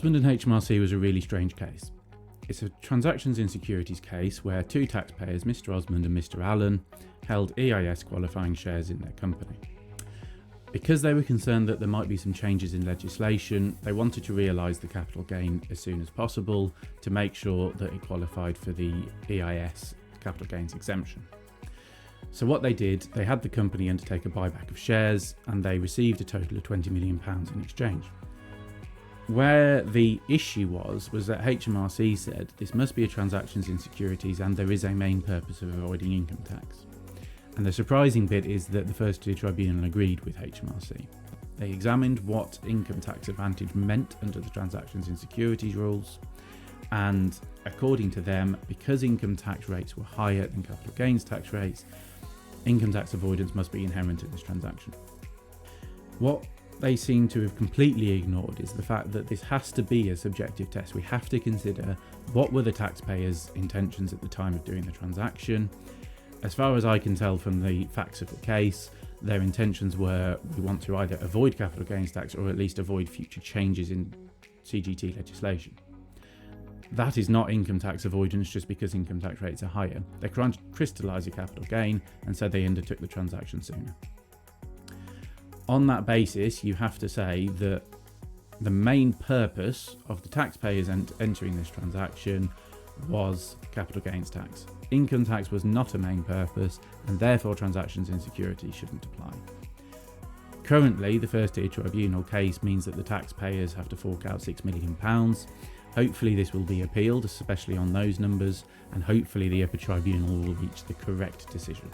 Osmond and HMRC was a really strange case. It's a transactions in securities case where two taxpayers, Mr. Osmond and Mr. Allen, held EIS qualifying shares in their company. Because they were concerned that there might be some changes in legislation, they wanted to realise the capital gain as soon as possible to make sure that it qualified for the EIS capital gains exemption. So what they did, they had the company undertake a buyback of shares and they received a total of £20 million in exchange. Where the issue was that HMRC said this must be a transactions in securities and there is a main purpose of avoiding income tax. And the surprising bit is that the First Tier Tribunal agreed with HMRC. They examined what income tax advantage meant under the transactions in securities rules, and according to them, because income tax rates were higher than capital gains tax rates, income tax avoidance must be inherent in this transaction. What they seem to have completely ignored is the fact that this has to be a subjective test. We have to consider what were the taxpayers' intentions at the time of doing the transaction. As far as I can tell from the facts of the case, their intentions were we want to either avoid capital gains tax or at least avoid future changes in CGT legislation. That is not income tax avoidance just because income tax rates are higher. They're trying to crystallise a capital gain, and so they undertook the transaction sooner. On that basis, you have to say that the main purpose of the taxpayers entering this transaction was capital gains tax. Income tax was not a main purpose, and therefore transactions in securities shouldn't apply. Currently, the First Tier Tribunal case means that the taxpayers have to fork out £6 million. Hopefully this will be appealed, especially on those numbers, and hopefully the upper tribunal will reach the correct decision.